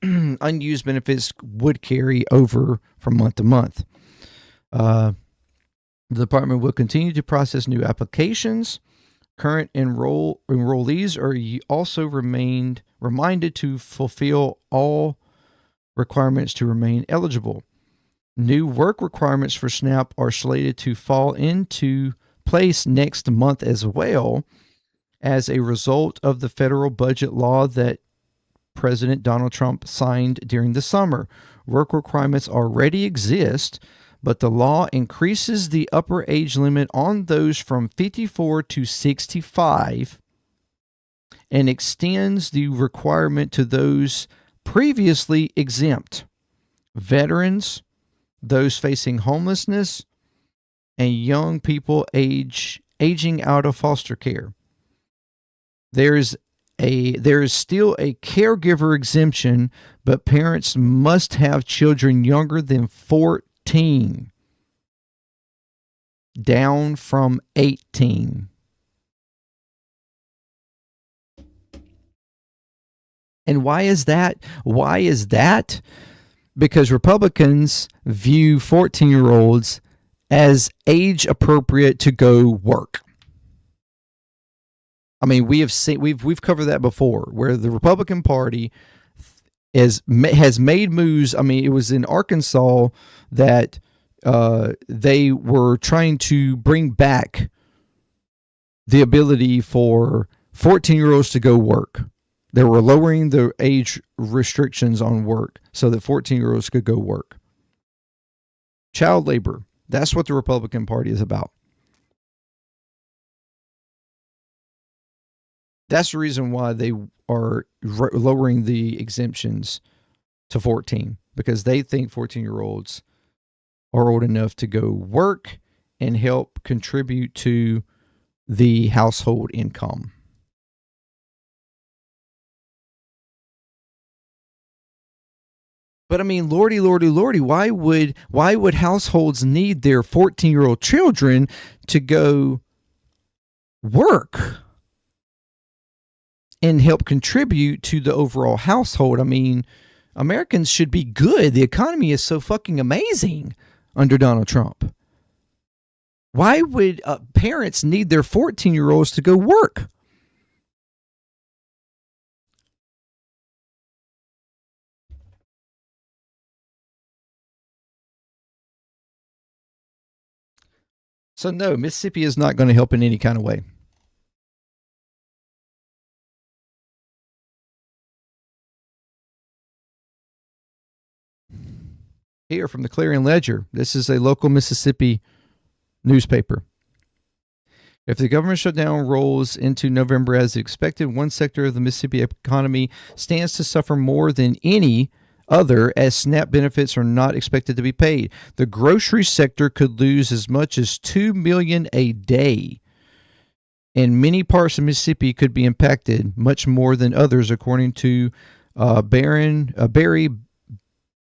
unused benefits would carry over from month to month. The department will continue to process new applications. Current enrollees are also reminded to fulfill all requirements to remain eligible. New work requirements for SNAP are slated to fall into place next month as well, as a result of the federal budget law that President Donald Trump signed during the summer. Work requirements already exist, but the law increases the upper age limit on those from 54 to 65 and extends the requirement to those previously exempt: veterans, those facing homelessness, and young people aging out of foster care. There is still a caregiver exemption, but parents must have children younger than 14, down from 18. And why is that? Why is that? Because Republicans view 14-year-olds as age appropriate to go work. I mean, we've covered that before, where the Republican Party has made moves. I mean, it was in Arkansas that they were trying to bring back the ability for 14-year-olds to go work. They were lowering the age restrictions on work so that 14-year-olds could go work. Child labor. That's what the Republican Party is about. That's the reason why they are lowering the exemptions to 14, because they think 14-year-olds are old enough to go work and help contribute to the household income. But I mean, lordy, why would households need their 14-year-old children to go work and help contribute to the overall household? I mean, Americans should be good. The economy is so fucking amazing under Donald Trump. Why would parents need their 14-year-olds to go work? So no, Mississippi is not going to help in any kind of way. Here from the Clarion Ledger, this is a local Mississippi newspaper. If the government shutdown rolls into November as expected, one sector of the Mississippi economy stands to suffer more than any other, as SNAP benefits are not expected to be paid. The grocery sector could lose as much as $2 million a day, and many parts of Mississippi could be impacted much more than others, according to Barry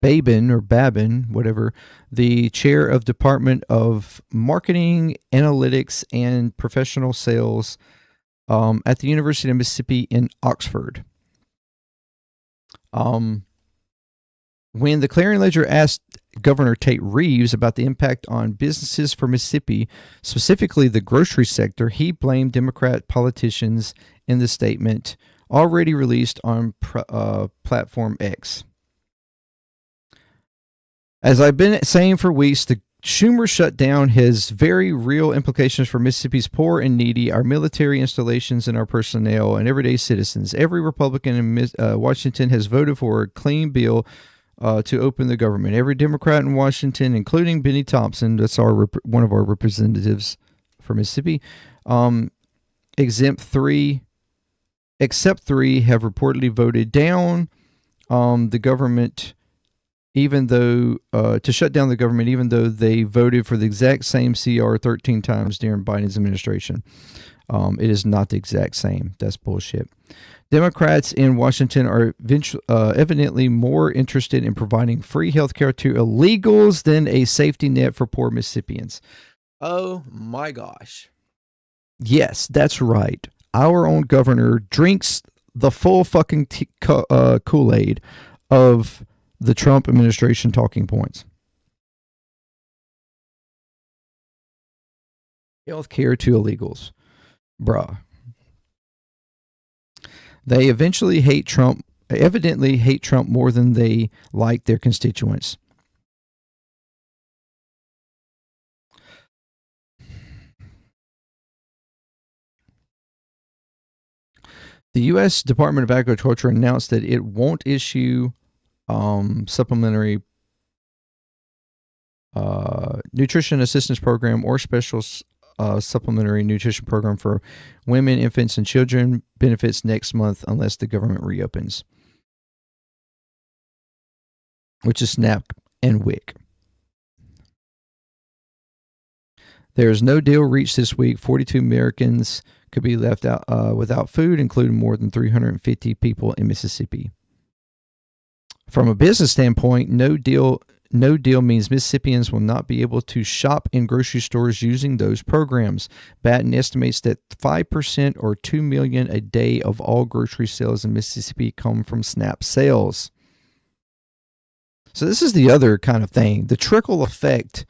Babin, whatever, the chair of Department of Marketing, Analytics, and Professional Sales at the University of Mississippi in Oxford. When the Clarion Ledger asked Governor Tate Reeves about the impact on businesses for Mississippi, specifically the grocery sector, he blamed Democrat politicians in the statement already released on Platform X. As I've been saying for weeks, the Schumer shutdown has very real implications for Mississippi's poor and needy, our military installations, and our personnel and everyday citizens. Every Republican in Washington has voted for a clean bill to open the government. Every Democrat in Washington, including Benny Thompson, that's one of our representatives for Mississippi, except three, have reportedly voted down the government, even though to shut down the government, even though they voted for the exact same CR 13 times during Biden's administration. It is not the exact same. That's bullshit. Democrats in Washington are evidently more interested in providing free health care to illegals than a safety net for poor Mississippians. Oh my gosh. Yes, that's right. Our own governor drinks the full fucking Kool-Aid of the Trump administration talking points. Health care to illegals. Bruh. They evidently hate Trump more than they like their constituents. The U.S. Department of Agriculture announced that it won't issue supplementary nutrition assistance program or special supplementary nutrition program for women, infants, and children benefits next month unless the government reopens, which is SNAP and WIC. There is no deal reached this week. 42 Americans could be left out without food, including more than 350 people in Mississippi. From a business standpoint, no deal means Mississippians will not be able to shop in grocery stores using those programs. Batten estimates that 5% or $2 million a day of all grocery sales in Mississippi come from SNAP sales. So this is the other kind of thing, the trickle effect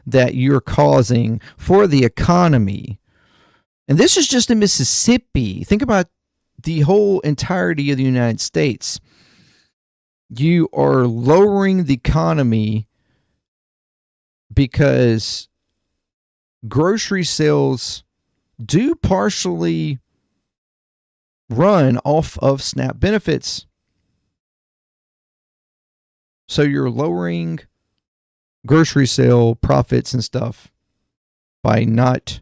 that you're causing for the economy. And this is just in Mississippi. Think about the whole entirety of the United States. You are lowering the economy because grocery sales do partially run off of SNAP benefits. So you're lowering grocery sale profits and stuff by not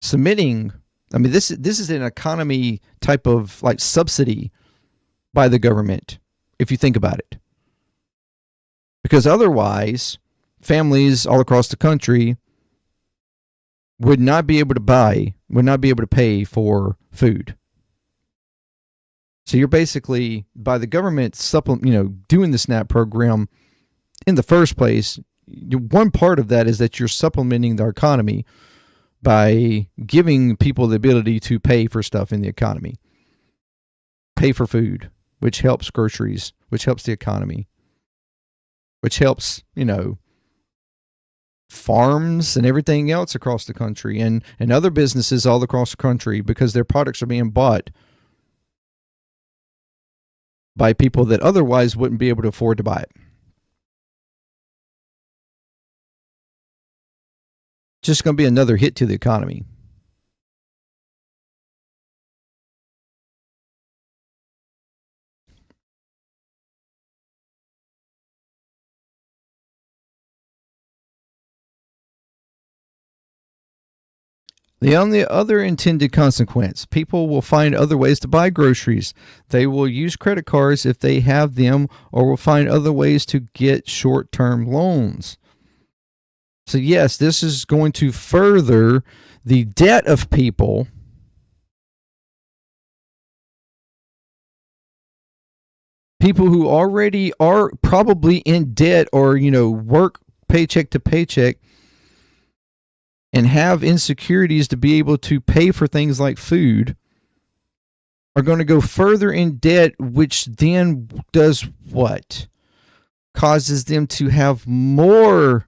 submitting. I mean, this is an economy type of like subsidy by the government, if you think about it. Because otherwise, families all across the country would not be able to pay for food. So you're basically, by the government doing the SNAP program in the first place, one part of that is that you're supplementing the economy by giving people the ability to pay for stuff in the economy. Pay for food, which helps groceries, which helps the economy, which helps, farms and everything else across the country and other businesses all across the country, because their products are being bought by people that otherwise wouldn't be able to afford to buy it. Just going to be another hit to the economy. The only other intended consequence, people will find other ways to buy groceries. They will use credit cards if they have them, or will find other ways to get short-term loans. So yes, this is going to further the debt of people. People who already are probably in debt or, work paycheck to paycheck and have insecurities to be able to pay for things like food are going to go further in debt, which then does what? Causes them to have more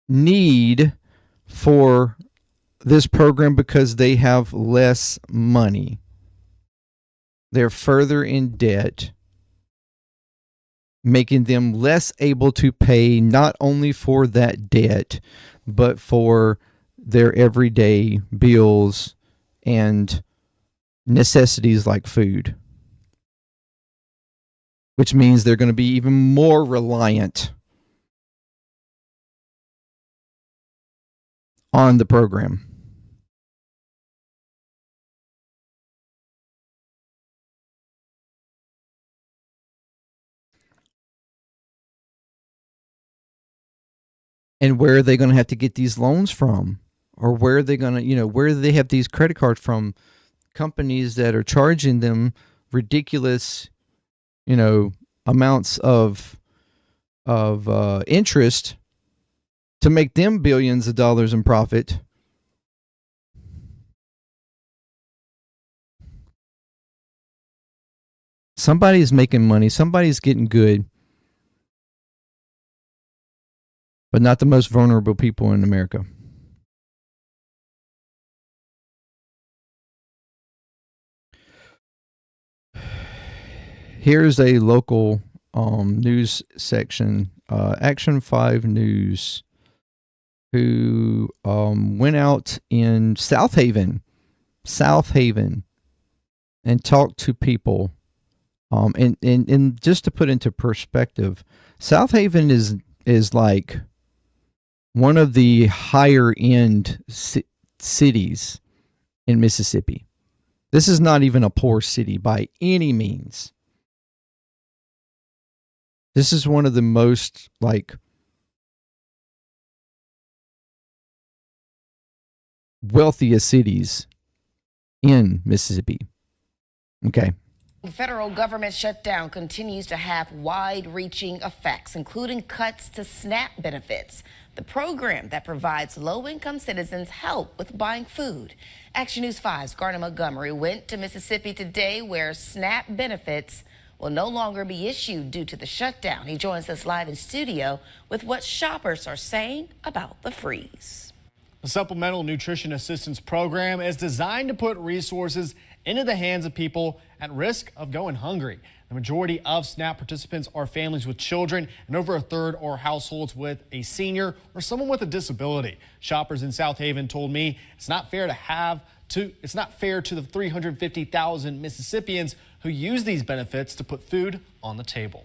need for this program because they have less money. They're further in debt. making them less able to pay not only for that debt, but for their everyday bills and necessities like food, which means they're going to be even more reliant on the program. And where are they going to have to get these loans from? Or where are they going to, where do they have these credit cards from? Companies that are charging them ridiculous, amounts of interest to make them billions of dollars in profit. Somebody's making money. Somebody's getting good. But not the most vulnerable people in America. Here's a local news section, Action 5 News, who went out in South Haven, and talked to people. And just to put into perspective, South Haven is like one of the higher end cities in Mississippi. This is not even a poor city by any means. This is one of the most wealthiest cities in Mississippi. Okay. The federal government shutdown continues to have wide-reaching effects, including cuts to SNAP benefits, the program that provides low-income citizens help with buying food. Action News 5's Garner Montgomery went to Mississippi today, where SNAP benefits will no longer be issued due to the shutdown. He joins us live in studio with what shoppers are saying about the freeze. The Supplemental Nutrition Assistance Program is designed to put resources into the hands of people at risk of going hungry. The majority of SNAP participants are families with children, and over a third are households with a senior or someone with a disability. Shoppers in South Haven told me it's not fair to the 350,000 Mississippians who use these benefits to put food on the table.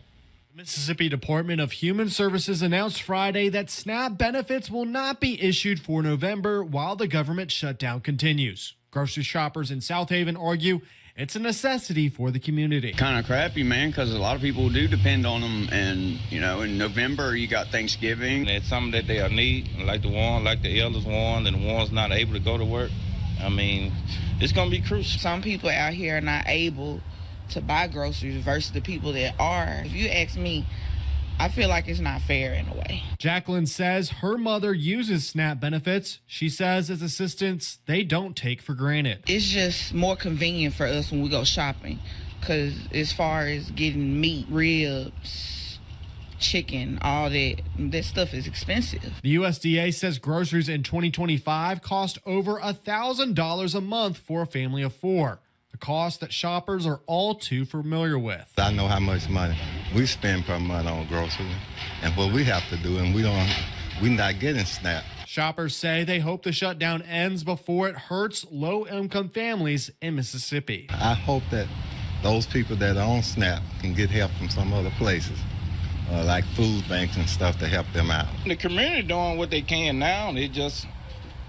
The Mississippi Department of Human Services announced Friday that SNAP benefits will not be issued for November while the government shutdown continues. Grocery shoppers in South Haven argue it's a necessity for the community. Kind of crappy, man, because a lot of people do depend on them. And, in November, you got Thanksgiving. It's something that they'll need, like the elders want, and the ones not able to go to work. I mean, it's going to be crucial. Some people out here are not able to buy groceries versus the people that are. If you ask me, I feel like it's not fair in a way. Jacqueline says her mother uses SNAP benefits. She says as assistants, they don't take for granted. It's just more convenient for us when we go shopping, because as far as getting meat, ribs, chicken, all that stuff is expensive. The USDA says groceries in 2025 cost over $1,000 a month for a family of four. A cost that shoppers are all too familiar with. I know how much money we spend per month on groceries and what we have to do, and we're not getting SNAP. Shoppers say they hope the shutdown ends before it hurts low-income families in Mississippi. I hope that those people that are on SNAP can get help from some other places, like food banks and stuff, to help them out. The community doing what they can now. They just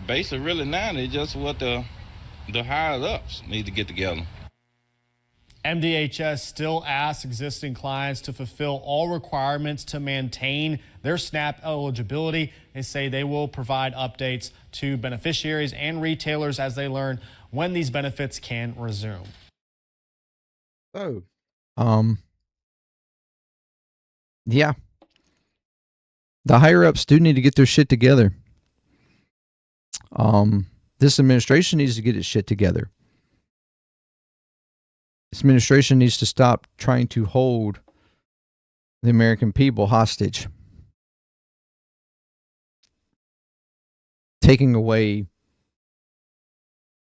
basically what the higher ups need to get together. MDHS still asks existing clients to fulfill all requirements to maintain their SNAP eligibility. They say they will provide updates to beneficiaries and retailers as they learn when these benefits can resume. So, yeah. The higher ups do need to get their shit together. This administration needs to get its shit together. This administration needs to stop trying to hold the American people hostage, taking away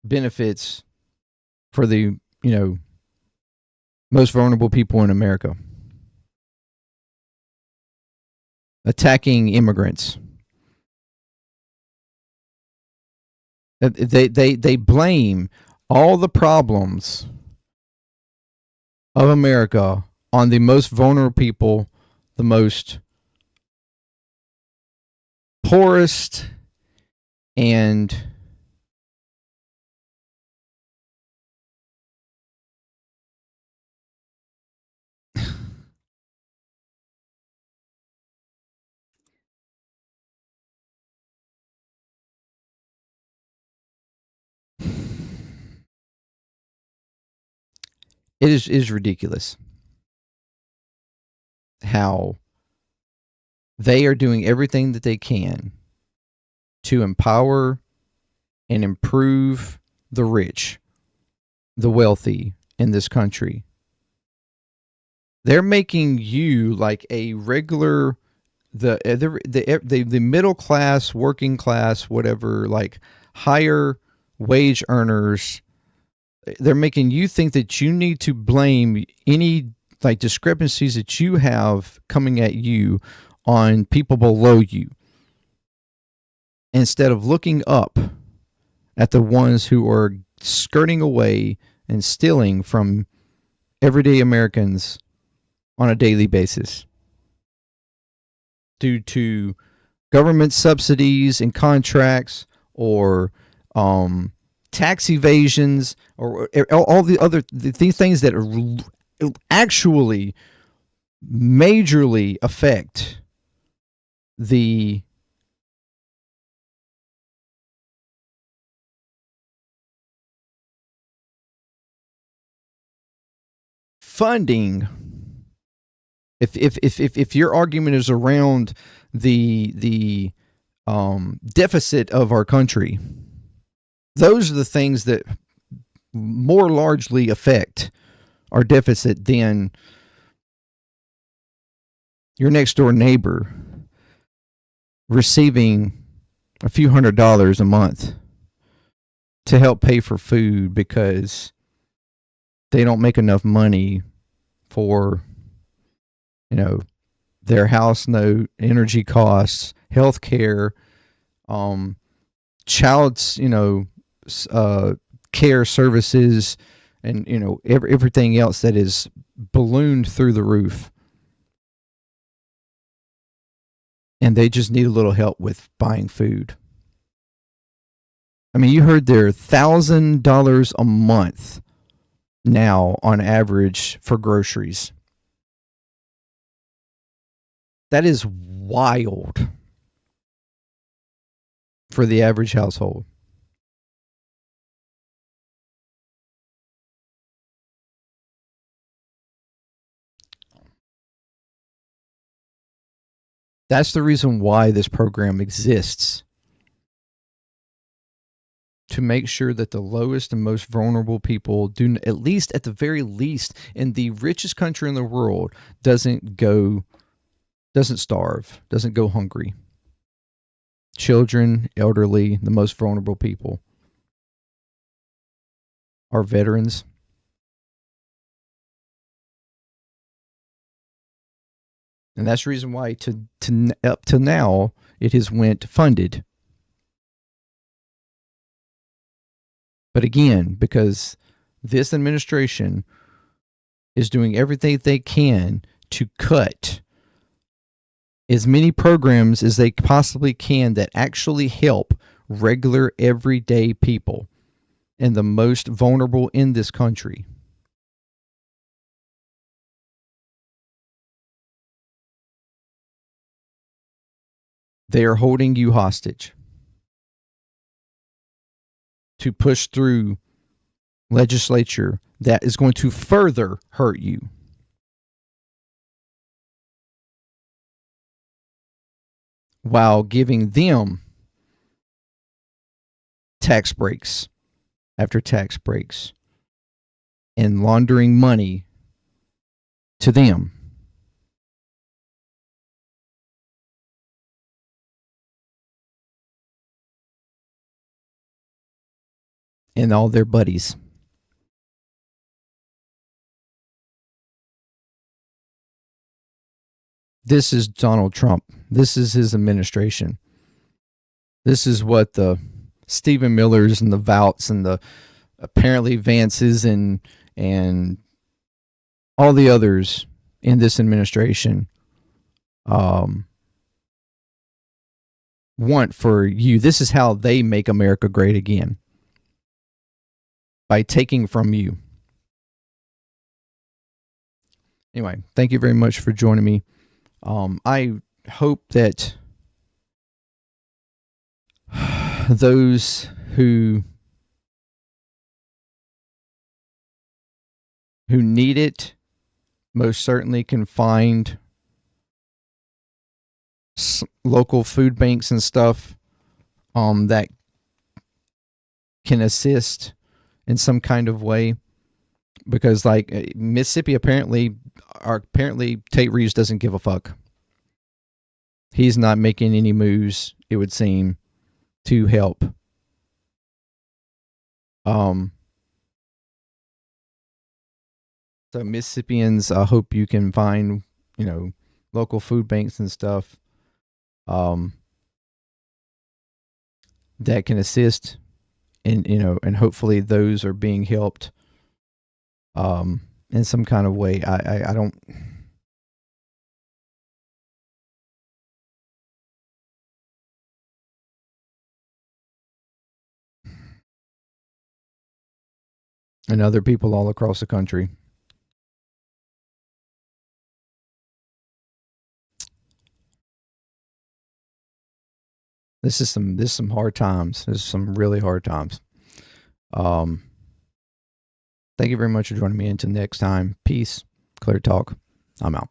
benefits for the, most vulnerable people in America. attacking immigrants. They blame all the problems of America on the most vulnerable people, the most poorest and it is ridiculous how they are doing everything that they can to empower and improve the rich, the wealthy in this country. They're making you like a regular, the middle class, working class, whatever, like higher wage earners. They're making you think that you need to blame any like discrepancies that you have coming at you on people below you, instead of looking up at the ones who are skirting away and stealing from everyday Americans on a daily basis due to government subsidies and contracts, or tax evasions, or all the other these things that are actually majorly affect the funding. If your argument is around the deficit of our country, those are the things that more largely affect our deficit than your next door neighbor receiving a few $100s a month to help pay for food because they don't make enough money for, their house note, energy costs, health care, child's, care services, and, everything else that is ballooned through the roof. And they just need a little help with buying food. I mean, you heard they're $1,000 a month now on average for groceries. That is wild for the average household. That's the reason why this program exists. To make sure that the lowest and most vulnerable people do, at least at the very least, in the richest country in the world, doesn't starve, doesn't go hungry. Children, elderly, the most vulnerable people, our veterans. And that's the reason why up to now it has went funded. But again, because this administration is doing everything they can to cut as many programs as they possibly can that actually help regular, everyday people and the most vulnerable in this country. They are holding you hostage to push through legislature that is going to further hurt you. While giving them tax breaks after tax breaks and laundering money to them. And all their buddies. This is Donald Trump. This is his administration. This is what the Stephen Millers and the Vouts and the apparently Vances and all the others in this administration want for you. This is how they make America great again, by taking from you. Anyway, thank you very much for joining me. I hope that those who need it most certainly can find local food banks and stuff that can assist in some kind of way, because like Mississippi apparently Tate Reeves doesn't give a fuck. He's not making any moves, it would seem, to help. So Mississippians, I hope you can find, local food banks and stuff that can assist, and and hopefully those are being helped in some kind of way. I don't. And other people all across the country. This is some hard times. This is some really hard times. Thank you very much for joining me. Until next time, peace. ClearTalk. I'm out.